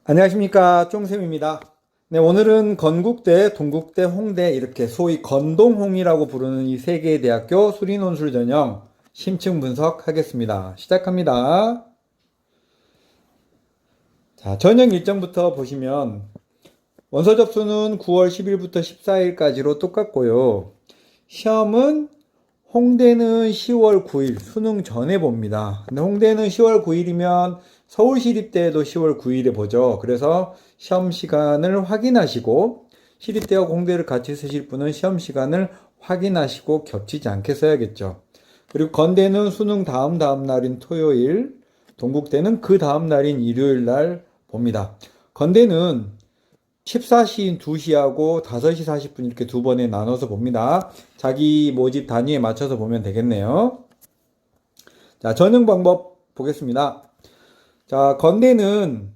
안녕하십니까, 쫑쌤입니다. 네, 오늘은 건국대, 동국대, 홍대 이렇게 소위 건동홍이라고 부르는 이 세 개의 대학교 수리논술 전형 심층 분석하겠습니다. 시작합니다. 자, 전형 일정부터 보시면 원서 접수는 9월 10일부터 14일까지로 똑같고요. 시험은 홍대는 10월 9일 수능 전에 봅니다. 근데 홍대는 10월 9일이면 서울시립대도 10월 9일에 보죠. 그래서 시험 시간을 확인하시고 시립대와 공대를 같이 쓰실 분은 시험 시간을 확인하시고 겹치지 않게 써야겠죠. 그리고 건대는 수능 다음 날인 토요일, 동국대는 그 다음 날인 일요일 날 봅니다. 건대는 14시인 2시하고 5시 40분 이렇게 두 번에 나눠서 봅니다. 자기 모집 단위에 맞춰서 보면 되겠네요. 자, 전형 방법 보겠습니다. 자, 건대는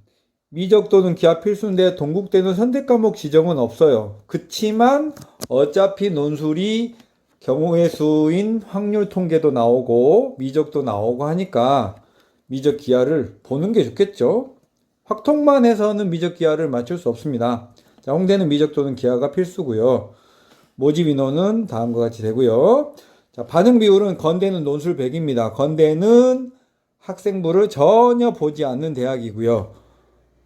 미적 또는 기하 필수인데 동국대는 선택 과목 지정은 없어요. 그치만 어차피 논술이 경우의 수인 확률 통계도 나오고 미적도 나오고 하니까 미적 기하를 보는 게 좋겠죠. 확통만 해서는 미적 기하를 맞출 수 없습니다. 자, 홍대는 미적 또는 기하가 필수고요. 모집 인원은 다음과 같이 되고요. 자, 반응 비율은 건대는 논술 100입니다. 건대는 학생부를 전혀 보지 않는 대학이고요.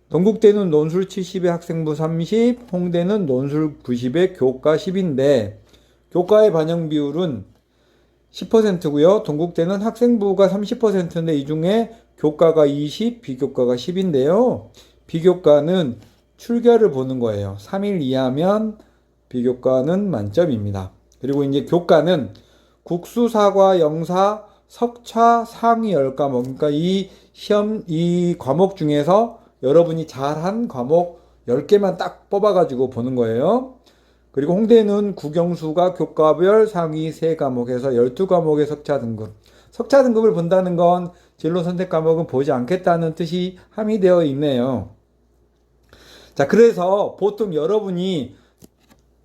동국대는 논술 70에 학생부 30, 홍대는 논술 90에 교과 10인데 교과의 반영 비율은 10%고요. 동국대는 학생부가 30%인데 이 중에 교과가 20, 비교과가 10인데요. 비교과는 출결을 보는 거예요. 3일 이하면 비교과는 만점입니다. 그리고 이제 교과는 국수, 사과, 영사, 석차, 상위 10과목. 그러니까 이 과목 중에서 여러분이 잘한 과목 10개만 딱 뽑아가지고 보는 거예요. 그리고 홍대는 국영수가 교과별 상위 3과목에서 12과목의 석차 등급. 석차 등급을 본다는 건 진로 선택 과목은 보지 않겠다는 뜻이 함의되어 있네요. 자, 그래서 보통 여러분이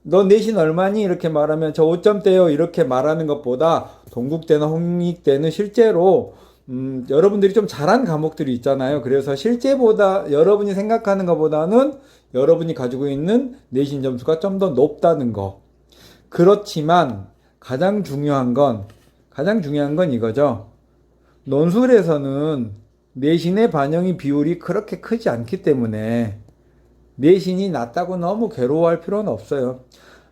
너 내신 얼마니? 이렇게 말하면 저 5점대요. 이렇게 말하는 것보다 동국대나 홍익대는 실제로 여러분들이 좀 잘한 과목들이 있잖아요. 그래서 실제보다 여러분이 생각하는 것보다는 여러분이 가지고 있는 내신 점수가 좀 더 높다는 거. 그렇지만 가장 중요한 건 이거죠. 논술에서는 내신의 반영이 비율이 그렇게 크지 않기 때문에 내신이 낮다고 너무 괴로워할 필요는 없어요.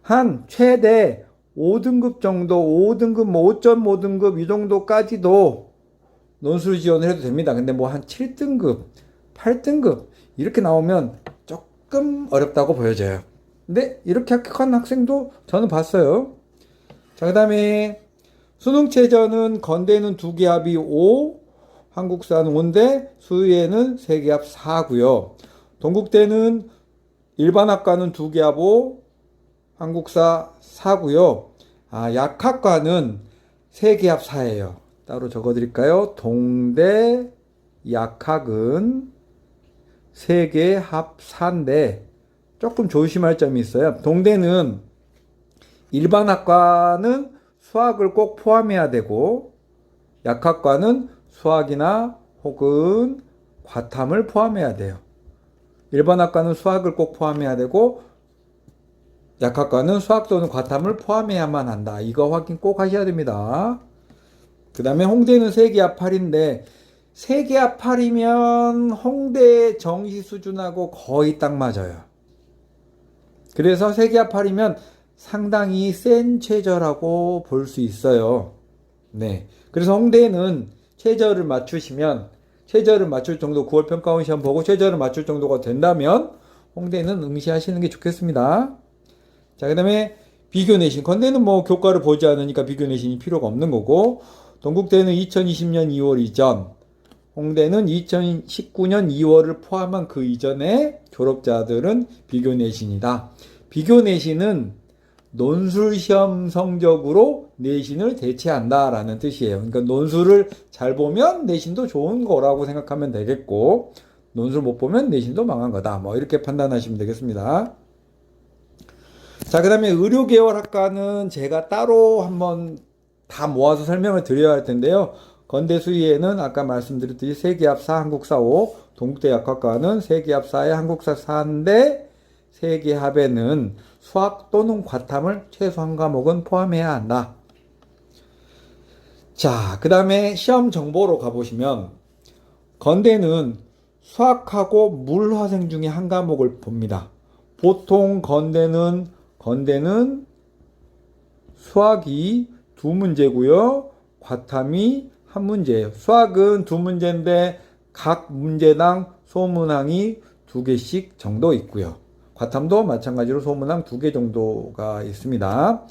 한 최대 5등급 정도, 5등급, 5.5등급 이 정도까지도 논술 지원을 해도 됩니다. 근데 뭐 한 7등급, 8등급 이렇게 나오면 조금 어렵다고 보여져요. 근데 이렇게 합격한 학생도 저는 봤어요. 자, 그 다음에 수능 최저는 건대는 2개 합이 5, 한국사는 5인데 수의에는 3개 합 4고요. 동국대는 일반학과는 2개 합 5, 한국사 4고요. 약학과는 3개 합 4예요. 따로 적어드릴까요? 동대 약학은 3개 합 4인데 조금 조심할 점이 있어요. 동대는 일반학과는 수학을 꼭 포함해야 되고 약학과는 수학이나 혹은 과탐을 포함해야 돼요. 일반학과는 수학을 꼭 포함해야 되고 약학과는 수학 또는 과탐을 포함해야만 한다. 이거 확인 꼭 하셔야 됩니다. 그 다음에 홍대는 3개 합 8인데 3개 합 8이면 홍대 정시 수준하고 거의 딱 맞아요. 그래서 3개 합 8이면 상당히 센 최저라고 볼 수 있어요. 네. 그래서 홍대는 최저를 맞출 정도 9월 평가원 시험 보고 최저를 맞출 정도가 된다면 홍대는 응시하시는 게 좋겠습니다. 자, 그 다음에 비교 내신. 건대는 뭐 교과를 보지 않으니까 비교 내신이 필요가 없는 거고 동국대는 2020년 2월 이전, 홍대는 2019년 2월을 포함한 그 이전에 졸업자들은 비교 내신이다. 비교 내신은 논술 시험 성적으로 내신을 대체한다라는 뜻이에요. 그러니까 논술을 잘 보면 내신도 좋은 거라고 생각하면 되겠고 논술 못 보면 내신도 망한 거다. 뭐 이렇게 판단하시면 되겠습니다. 자, 그 다음에 의료계열 학과는 제가 따로 한번 다 모아서 설명을 드려야 할 텐데요. 건대 수의에는 아까 말씀드렸듯이 세기합 4, 한국사 5, 동국대 약학과는 세기합 4에 한국사 4인데 세기합에는 수학 또는 과탐을 최소 한 과목은 포함해야 한다. 자, 그 다음에 시험 정보로 가보시면 건대는 수학하고 물화생 중에 한 과목을 봅니다. 보통 건대는 수학이 두 문제고요. 과탐이 한 문제예요. 수학은 두 문제인데 각 문제당 소문항이 2개씩 정도 있고요. 과탐도 마찬가지로 소문항 2개 정도가 있습니다.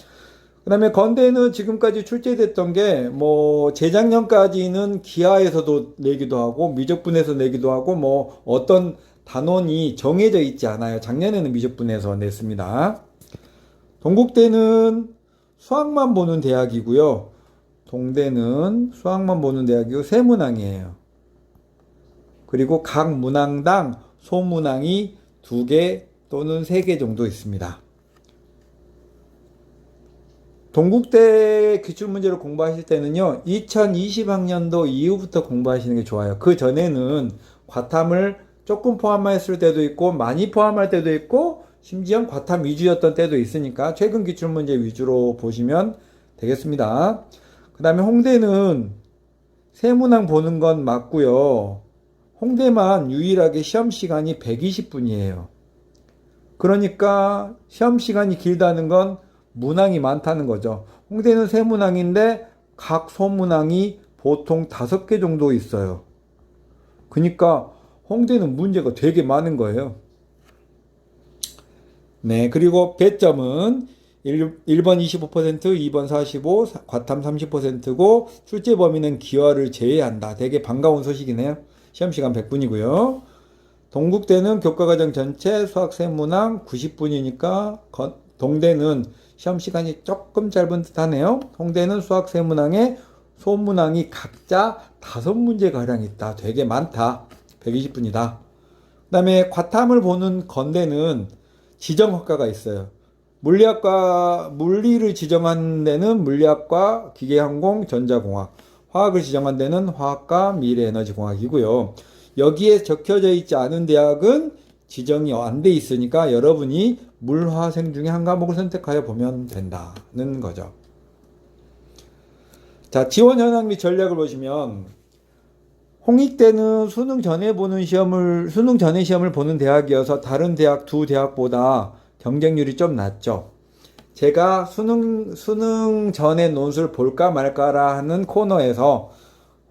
그 다음에 건대는 지금까지 출제됐던 게 재작년까지는 기하에서도 내기도 하고 미적분에서 내기도 하고 어떤 단원이 정해져 있지 않아요. 작년에는 미적분에서 냈습니다. 동국대는 수학만 보는 대학이고요. 동대는 수학만 보는 대학이고 세문항이에요. 그리고 각 문항당 소문항이 2개 또는 3개 정도 있습니다. 동국대 기출문제를 공부하실 때는요, 2020학년도 이후부터 공부하시는 게 좋아요. 그 전에는 과탐을 조금 포함했을 때도 있고, 많이 포함할 때도 있고, 심지어 과탐 위주였던 때도 있으니까 최근 기출문제 위주로 보시면 되겠습니다. 그 다음에 홍대는 세문항 보는 건 맞고요. 홍대만 유일하게 시험 시간이 120분이에요. 그러니까 시험 시간이 길다는 건 문항이 많다는 거죠. 홍대는 세문항인데 각 소문항이 보통 5개 정도 있어요. 그러니까 홍대는 문제가 되게 많은 거예요. 네, 그리고 배점은 1번 25%, 2번 45, 과탐 30%고 출제 범위는 기하를 제외한다. 되게 반가운 소식이네요. 시험 시간 100분이고요. 동국대는 교과과정 전체 수학 세문항 90분이니까 동대는 시험 시간이 조금 짧은 듯 하네요. 홍대는 수학 세문항에 소문항이 각자 5문제가량 있다. 되게 많다. 120분이다. 그 다음에 과탐을 보는 건대는 지정학과가 있어요. 물리를 지정한 데는 물리학과, 기계항공, 전자공학, 화학을 지정한 데는 화학과, 미래에너지공학이고요. 여기에 적혀져 있지 않은 대학은 지정이 안 돼 있으니까 여러분이 물화생 중에 한 과목을 선택하여 보면 된다는 거죠. 자, 지원 현황 및 전략을 보시면 홍익대는 수능 전에 시험을 보는 대학이어서 다른 대학 두 대학보다 경쟁률이 좀 낮죠. 제가 수능 전에 논술 볼까 말까라 하는 코너에서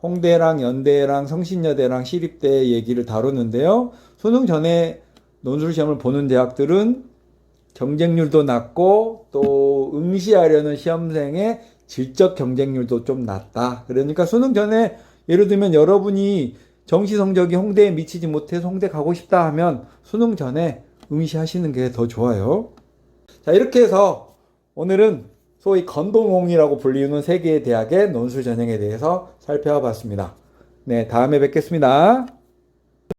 홍대랑 연대랑 성신여대랑 시립대 얘기를 다루는데요. 수능 전에 논술 시험을 보는 대학들은 경쟁률도 낮고 또 응시하려는 시험생의 질적 경쟁률도 좀 낮다. 그러니까 수능 전에 예를 들면 여러분이 정시 성적이 홍대에 미치지 못해서 홍대 가고 싶다 하면 수능 전에 응시하시는 게 더 좋아요. 자, 이렇게 해서 오늘은 소위 건동홍이라고 불리우는 세 개의 대학의 논술 전형에 대해서 살펴봤습니다. 네, 다음에 뵙겠습니다.